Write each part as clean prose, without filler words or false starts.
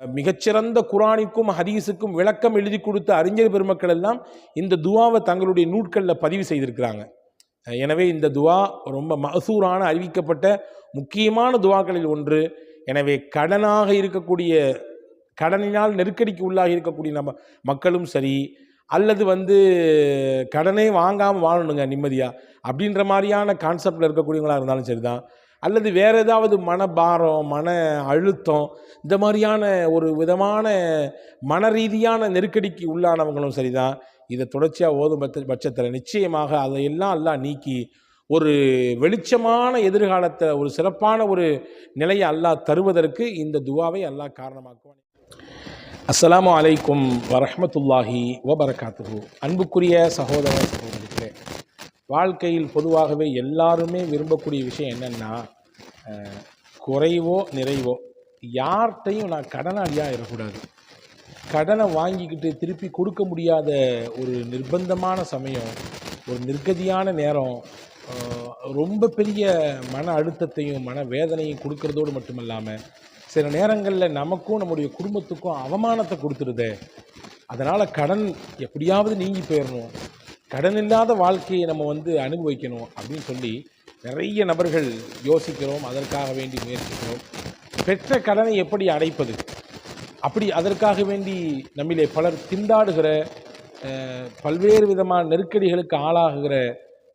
மிகச்சிறந்த குரானிற்கும் ஹதீஸுக்கும் விளக்கம் எழுதி கொடுத்த அறிஞர் பெருமக்கள் எல்லாம் இந்த துவாவை தங்களுடைய நூட்களில் பதிவு செய்திருக்கிறாங்க. எனவே இந்த துவா ரொம்ப மசூரான அறிவிக்கப்பட்ட முக்கியமான துவாக்களில் ஒன்று. எனவே கடனாக இருக்கக்கூடிய, கடனினால் நெருக்கடிக்கு உள்ளாகி இருக்கக்கூடிய நம்ம மக்களும் சரி, அல்லது கடனே வாங்காமல் வாழணுங்க நிம்மதியாக அப்படின்ற மாதிரியான கான்செப்டில் இருக்கக்கூடியவங்களாக இருந்தாலும் சரி தான், அல்லது வேறு ஏதாவது மனபாரம், மன அழுத்தம், இந்த மாதிரியான ஒரு விதமான மன ரீதியான நெருக்கடிக்கு உள்ளானவங்களும் சரிதான், இதை தொடர்ச்சியாக ஓதும் பட்சத்தில் நிச்சயமாக அதையெல்லாம் அல்லாஹ் நீக்கி ஒரு வெளிச்சமான எதிர்காலத்தை, ஒரு சிறப்பான ஒரு நிலையை அல்லாஹ் தருவதற்கு இந்த துவாவை அல்லாஹ் காரணமாக்குவான். அஸ்ஸலாமு அலைக்கும் வரஹ்மத்துல்லாஹி வபரகாத்துஹு. அன்புக்குரிய சகோதர சகோதரிகளே, வாழ்க்கையில் பொதுவாகவே எல்லாருமே விரும்பக்கூடிய விஷயம் என்னென்னா, குறைவோ நிறைவோ யார்கிட்டையும் நான் கடனாளியாக இருக்கக்கூடாது. கடனை வாங்கிக்கிட்டு திருப்பி கொடுக்க முடியாத ஒரு நிர்பந்தமான சமயம், ஒரு நிர்கதியான நேரம் ரொம்ப பெரிய மன அழுத்தத்தையும் மன வேதனையும் கொடுக்கறதோடு மட்டுமல்லாமல் சில நேரங்களில் நமக்கும் நம்முடைய குடும்பத்துக்கும் அவமானத்தை கொடுத்துருதே. அதனால் கடன் எப்படியாவது நீங்கி போயிடணும், கடன் இல்லாத வாழ்க்கையை நம்ம அனுபவிக்கணும் அப்படின்னு சொல்லி நிறைய நபர்கள் யோசிக்கிறோம். அதற்காக வேண்டி முயற்சிக்கிறோம். பெற்ற கடனை எப்படி அடைப்பது, அப்படி அதற்காக வேண்டி நம்மிலே பலர் திண்டாடுகிற, பல்வேறு விதமான நெருக்கடிகளுக்கு ஆளாகுகிற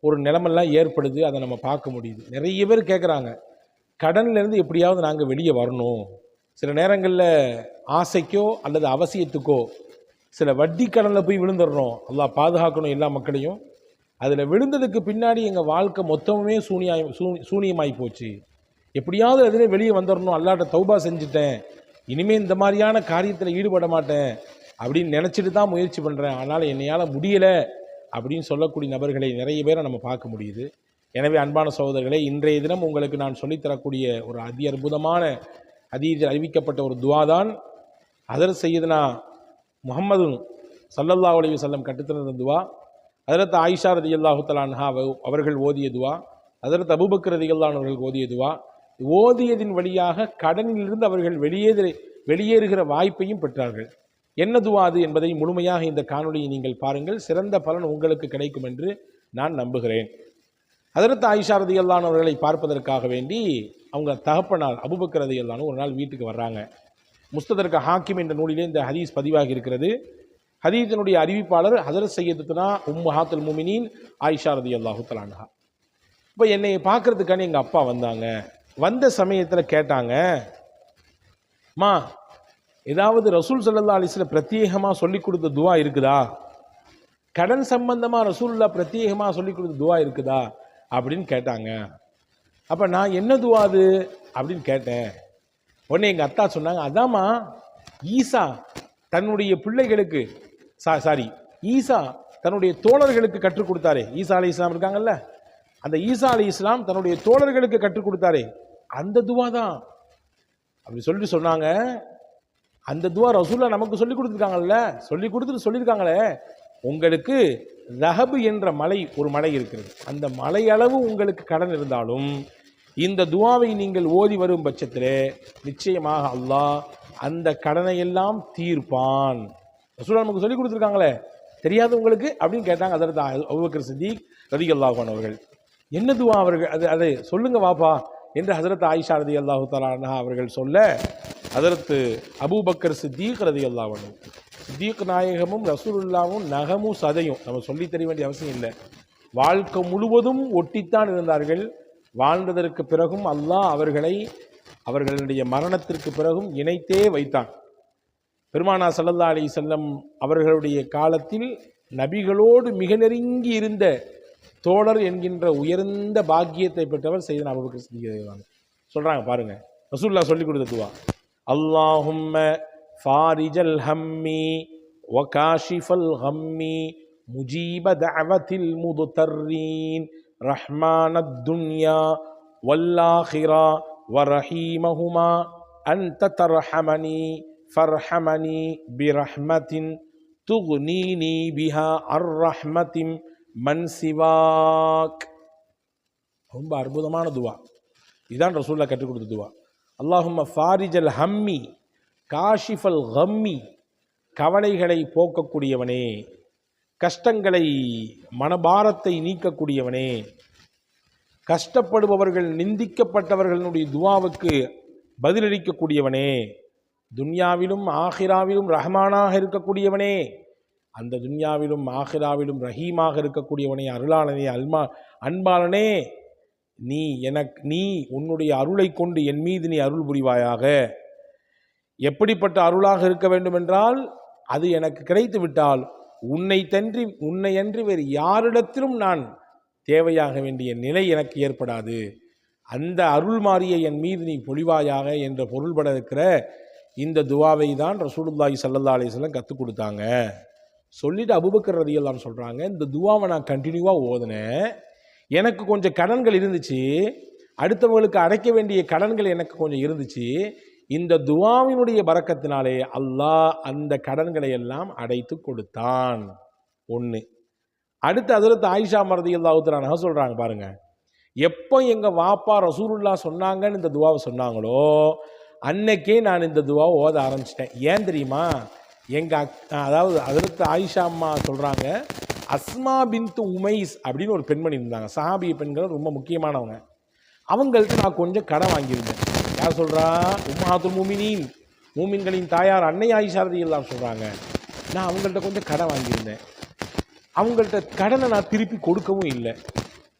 ஒரு நிலைமெல்லாம் ஏற்படுது. அதை நம்ம பார்க்க முடியுது. நிறைய பேர் கேட்குறாங்க, கடன்லேருந்து எப்படியாவது நாங்கள் வெளியே வரணும். சில நேரங்களில் ஆசைக்கோ அல்லது அவசியத்துக்கோ சில வட்டி கடனில் போய் விழுந்துடுறோம். அல்லாஹ் பாதுகாக்கணும் எல்லா மக்களையும். அதில் விழுந்ததுக்கு பின்னாடி எங்கள் வாழ்க்கை மொத்தமே சூனியமாகி போச்சு. எப்படியாவது அதிலே வெளியே வந்துடணும், அல்லாட்ட தௌபா செஞ்சுட்டேன், இனிமேல் இந்த மாதிரியான காரியத்தில் ஈடுபட மாட்டேன் அப்படின்னு நினச்சிட்டு தான் முயற்சி பண்ணுறேன், ஆனால் என்னையால் முடியலை அப்படின்னு சொல்லக்கூடிய நபர்களை நிறைய பேரை நம்ம பார்க்க முடியுது. எனவே அன்பான சகோதரர்களே, இன்றைய தினம் உங்களுக்கு நான் சொல்லித்தரக்கூடிய ஒரு அதி அற்புதமான ஹதீஸில் அறிவிக்கப்பட்ட ஒரு துவா தான் ஹதரத் சையதுனா முஹம்மது ஸல்லல்லாஹு அலைஹி வஸல்லம் கற்றுத்தந்த துவா. ஹதரத் ஆயிஷா ரலியல்லாஹு தஆலா அன்ஹா அவர்கள் ஓதிய துவா, ஹதரத் அபூபக்கர் ரலியல்லாஹு அன்ஹு அவர்கள் ஓதிய துவா. ஓதியதின் வழியாக கடனிலிருந்து அவர்கள் வெளியேறுகிற வாய்ப்பையும் பெற்றார்கள். என்ன துவா அது என்பதை முழுமையாக இந்த காணொலியை நீங்கள் பாருங்கள். சிறந்த பலன் உங்களுக்கு கிடைக்கும் என்று நான் நம்புகிறேன். ஹதரத் ஆயிஷா ரலியல்லாஹு அன்ஹா அவர்களை பார்ப்பதற்காக வேண்டி அவங்க தகப்பனார் அபூபக்கர் ரலியல்லாஹு அன்ஹு ஒரு நாள் வீட்டுக்கு வர்றாங்க. முஸ்ததர்க ஹாக்கிம் என்ற நூலிலே இந்த ஹதீஸ் பதிவாகி இருக்கிறது. ஹதீஸினுடைய அறிவிப்பாளர் ஹதரத் சையதுனா உம்மஹாத்துல் முஃமினீன் ஆயிஷா ரலியல்லாஹு தஆலா அன்ஹா. இப்போ என்னை பார்க்கறதுக்கான எங்கள் அப்பா வந்தாங்க. வந்த சமயத்தில் கேட்டாங்க, மா ஏதாவது ரசூல் ஸல்லல்லாஹு அலைஹி வஸல்லம் பிரத்யேகமாக சொல்லி கொடுத்த துவா இருக்குதா, கடன் சம்பந்தமாக ரசூலுல்லாஹ் பிரத்யேகமாக சொல்லி கொடுத்த துவா இருக்குதா அப்படின்னு கேட்டாங்க. அப்போ நான் என்ன துவா அது அப்படின்னு கேட்டேன். உடனே எங்கள் அத்தா சொன்னாங்க, அதாம்மா ஈசா தன்னுடைய பிள்ளைகளுக்கு ஈசா தன்னுடைய தோழர்களுக்கு கற்றுக் கொடுத்தாரே, ஈசா அலை இஸ்லாம் இருக்காங்கல்ல, அந்த ஈசா அலை இஸ்லாம் தன்னுடைய தோழர்களுக்கு கற்றுக் கொடுத்தாரே அந்த துவா தான் அப்படி சொல்லிட்டு சொன்னாங்க. அந்த துவா ரசூலுல்லாஹ் நமக்கு சொல்லி கொடுத்துருக்காங்கல்ல, சொல்லியிருக்காங்களே, உங்களுக்கு ரஹபு என்ற மலை, ஒரு மலை இருக்கிறது, அந்த மலை அளவு உங்களுக்கு கடன் இருந்தாலும் இந்த துவாவை நீங்கள் ஓதி வரும் பட்சத்திலே நிச்சயமாக அல்லாஹ் அந்த கடனை எல்லாம் தீர்ப்பான். ரசூலுல்லாஹ் நமக்கு சொல்லி கொடுத்துருக்காங்களே, தெரியாது உங்களுக்கு அப்படின்னு கேட்டாங்க ஹதரத் அபூபக்கர் சித்திக் ரலியல்லாஹு அன்ஹு அவர்கள். என்ன துவா அவர்கள் அதை சொல்லுங்க வாப்பா என்று ஹதரத் ஆயிஷா ரலியல்லாஹு தஆலா அன்ஹா அவர்கள் சொல்ல, ஹதரத் அபூபக்கர் சித்திக் ரலியல்லாஹு அன்ஹு, சித்திக் நாயகமும் ரசூலுல்லாஹ்வும் நகமும் சதையும் நம்ம சொல்லி தெரிய வேண்டிய அவசியம் இல்லை. வாழ்க்கை முழுவதும் ஒட்டித்தான் இருந்தார்கள். வாழ்ந்ததற்கு பிறகும் அல்லாஹ் அவர்களுடைய மரணத்திற்கு பிறகும் இணைத்தே வைத்தான். பெருமானா ஸல்லல்லாஹு அலைஹி வஸல்லம் அவர்களுடைய காலத்தில் நபிகளோடு மிக நெருங்கி இருந்த தோழர் என்கின்ற உயர்ந்த பாக்கியத்தை பெற்றவர் சையதுனா அபூபக்கர் சித்திக் சொல்றாங்க. பாருங்க, ரசூலுல்லாஹ் சொல்லி கொடுத்த துவா, அல்லாஹும்ம ஃபாரிஜல் ஹம்மி வ காஷிஃபல் ஹம்மி முஜீப தஅவத்தில் முதுதர்ரீன் ரஹ்மானத் துன்யா வல்லாஹிரா வரஹீமஹுமா அன்த தர்ஹமனி ஃபர்ஹமனி பிரஹ்மத்தின் துக்னீனி பிஹா அர்ரஹ்மத்தின் மன் சிவாக். ரொம்ப அற்புதமான துவா. இதுதான் ரசூலுல்லாஹ் கற்றுக் கொடுத்த துவா. அல்லாஹும்ம ஃபாரிஜல் ஹம்மி, காஷிஃபல் கம்மி, கவலைகளை போக்கக்கூடியவனே, கஷ்டங்களை மனபாரத்தை நீக்கக்கூடியவனே, கஷ்டப்படுபவர்கள் நிந்திக்கப்பட்டவர்களுடைய துவாவுக்கு பதிலளிக்கக்கூடியவனே, துன்யாவிலும் ஆஹிராவிலும் ரஹ்மானாக இருக்கக்கூடியவனே, அந்த துன்யாவிலும் ஆஹிராவிலும் ரஹீமாக இருக்கக்கூடியவனே, அருளாளனே, அன்பாளனே, நீ உன்னுடைய அருளை கொண்டு என் மீது நீ அருள் புரிவாயாக. எப்படிப்பட்ட அருளாக இருக்க வேண்டும் என்றால், அது எனக்கு கிடைத்து விட்டால் உன்னையன்றி வேறு யாரிடத்திலும் நான் தேவையாக வேண்டிய நிலை எனக்கு ஏற்படாது. அந்த அருள் மாறிய என் மீது நீ பொழிவாயாக என்ற பொருள்பட இருக்கிற இந்த துவாவை தான் ரசூலுல்லாஹி ஸல்லல்லாஹு அலைஹி வஸல்லம் கற்றுக் கொடுத்தாங்க. சொல்லிட்டு அபூபக்கர் ரலியல்லாஹு அன்ஹு சொல்கிறாங்க, இந்த துவாவை நான் கண்டினியூவாக ஓதுனேன். எனக்கு கொஞ்சம் கடன்கள் இருந்துச்சு, அடுத்தவங்களுக்கு அடைக்க வேண்டிய கடன்கள் எனக்கு கொஞ்சம் இருந்துச்சு. இந்த துவாவினுடைய பரக்கத்தினாலே அல்லாஹ் அந்த கடன்களை எல்லாம் அடைத்து கொடுத்தான். ஒன்று. அடுத்து ஹஜ்ரத் ஆயிஷா ரலியல்லாஹு அன்ஹா சொல்கிறாங்க பாருங்க, எப்போ எங்கள் வாப்பா ரசூலுல்லாஹ் சொன்னாங்கன்னு இந்த துவாவை சொன்னாங்களோ அன்னைக்கே நான் இந்த துவாவை ஓத ஆரம்பிச்சிட்டேன். ஏன் தெரியுமா? அதாவது ஹஜ்ரத் ஆயிஷா அம்மா சொல்கிறாங்க, அஸ்மா பின்த் உமைஸ் அப்படின்னு ஒரு பெண்மணி இருந்தாங்க. சஹாபிய பெண்கள் ரொம்ப முக்கியமானவங்க. அவங்கள்ட்ட நான் கொஞ்சம் கடன் வாங்கியிருந்தேன். யார் சொல்கிறா? உம்மஹாத்துல் மூமினீன், மூமின்களின் தாயார் அன்னை ஆயிஷா ரலியல்லாஹு சொல்கிறாங்க, நான் அவங்கள்ட்ட கொஞ்சம் கடன் வாங்கியிருந்தேன். அவங்கள்ட்ட கடனை நான் திருப்பி கொடுக்கவும் இல்லை.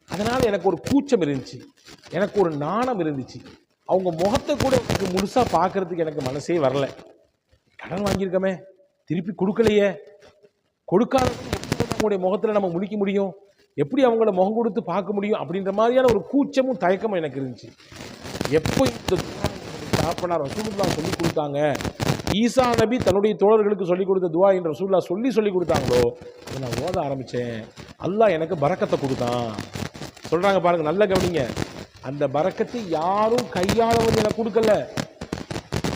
அதனால் எனக்கு ஒரு கூச்சம் இருந்துச்சு, எனக்கு ஒரு நாணம் இருந்துச்சு. அவங்க முகத்தை கூட எனக்கு முழுசாக பார்க்குறதுக்கு எனக்கு மனசே வரல. கடன் வாங்கியிருக்கமே, திருப்பி கொடுக்கலையே, கொடுக்காத அவங்களுடைய முகத்தில் நம்ம முழிக்க முடியும், எப்படி அவங்கள முகம் கொடுத்து பார்க்க முடியும் அப்படின்ற மாதிரியான ஒரு கூச்சமும் தயக்கமும் எனக்கு இருந்துச்சு. எப்போ இந்த தாப்பனார் ரசூலுல்லாஹ் சொல்லி கொடுத்தாங்க, ஈசா நபி தன்னுடைய தோழர்களுக்கு சொல்லிக் கொடுத்த துவா என்று ரசூலுல்லாஹ் சொல்லி கொடுத்தாங்களோ அதை நான் ஓத ஆரம்பித்தேன். அல்லாஹ் எனக்கு பரக்கத்தை கொடுத்தான். சொல்கிறாங்க பாருங்கள், நல்ல கவனிங்க. அந்த பரக்கத்தை யாரும் கையாள வந்து எனக்கு கொடுக்கல,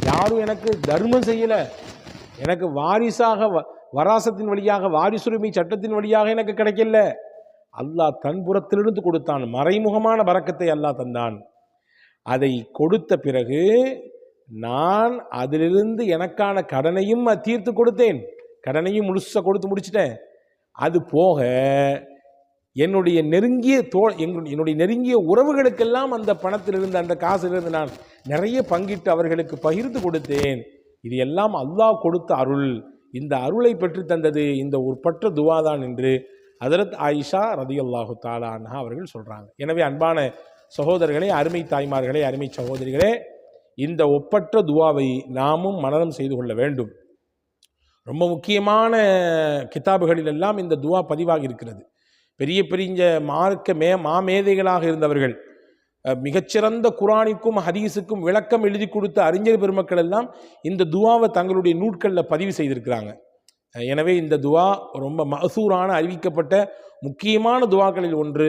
யாரும் எனக்கு தர்மம் செய்யலை, எனக்கு வாரிசாக வராசத்தின் வழியாக வாரிசுரிமை சட்டத்தின் வழியாக எனக்கு கிடைக்கல. அல்லாஹ் தன் புறத்திலிருந்து கொடுத்தான். மறைமுகமான பரக்கத்தை அல்லாஹ் தந்தான். அதை கொடுத்த பிறகு நான் அதிலிருந்து எனக்கான கடனையும் தீர்த்து கொடுத்தேன். கடனையும் முழுசாக கொடுத்து முடிச்சிட்டேன். அது போக என்னுடைய நெருங்கிய உறவுகளுக்கெல்லாம் அந்த பணத்திலிருந்து அந்த காசிலிருந்து நான் நிறைய பங்கிட்டு அவர்களுக்கு பகிர்ந்து கொடுத்தேன். இது எல்லாம் அல்லாஹ் கொடுத்த அருள். இந்த அருளை பெற்று தந்தது இந்த ஒப்பற்ற துவாதான் என்று ஹஜ்ரத் ஆயிஷா ரலியல்லாஹு தஆலா அன்ஹா அவர்கள் சொல்கிறாங்க. எனவே அன்பான சகோதரர்களே, அருமை தாய்மார்களே, அருமை சகோதரிகளே, இந்த ஒப்பற்ற துவாவை நாமும் மனனம் செய்து கொள்ள வேண்டும். ரொம்ப முக்கியமான கிதாபுகளிலெல்லாம் இந்த துவா பதிவாகி இருக்கிறது. பெரிய பெரிய மாமேதைகளாக இருந்தவர்கள், மிகச்சிறந்த குரானிற்கும் ஹதீஸுக்கும் விளக்கம் எழுதி கொடுத்த அறிஞர் பெருமக்கள் எல்லாம் இந்த துவாவை தங்களுடைய நூட்களில் பதிவு செய்திருக்கிறாங்க. எனவே இந்த துவா ரொம்ப மசூரான அறிவிக்கப்பட்ட முக்கியமான துவாக்களில் ஒன்று.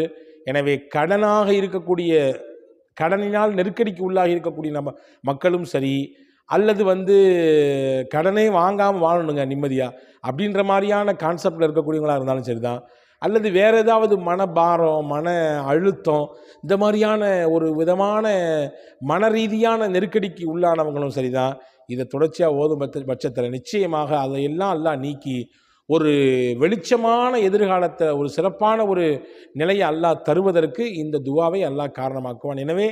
எனவே கடனாக இருக்கக்கூடிய, கடனினால் நெருக்கடிக்கு உள்ளாகி இருக்கக்கூடிய நம்ம மக்களும் சரி, அல்லது கடனே வாங்காமல் வாழணுங்க நிம்மதியாக அப்படின்ற மாதிரியான கான்செப்டில் இருக்கக்கூடியவங்களாக இருந்தாலும் சரி தான், அல்லது வேறு ஏதாவது மனபாரம், மன அழுத்தம், இந்த மாதிரியான ஒரு விதமான மன ரீதியான நெருக்கடிக்கு உள்ளானவங்களும் சரிதான், இதை தொடர்ச்சியாக ஓதும் பட்சத்தில் நிச்சயமாக அதையெல்லாம் அல்லாஹ் நீக்கி ஒரு வெளிச்சமான எதிர்காலத்தை, ஒரு சிறப்பான ஒரு நிலையை அல்லாஹ் தருவதற்கு இந்த துவாவை அல்லாஹ் காரணமாக்குவான். எனவே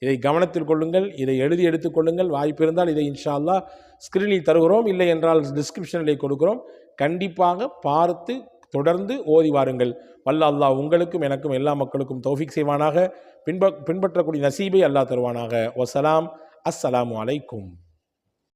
இதை கவனத்தில் கொள்ளுங்கள், இதை எழுதி எடுத்துக்கொள்ளுங்கள். வாய்ப்பு இருந்தால் இதை இன்ஷா அல்லாஹ் ஸ்கிரீனில் தருகிறோம், இல்லை என்றால் டிஸ்கிரிப்ஷனில் கொடுக்கிறோம். கண்டிப்பாக பார்த்து தொடர்ந்து ஓதி வாருங்கள். வல்ல அல்லாஹ் உங்களுக்கும் எனக்கும் எல்லா மக்களுக்கும் தௌஃபீக் செய்வானாக. பின்பற்றக்கூடிய நசீபை அல்லாஹ் தருவானாக. வசலாம். அஸ்ஸலாமு அலைக்கும்.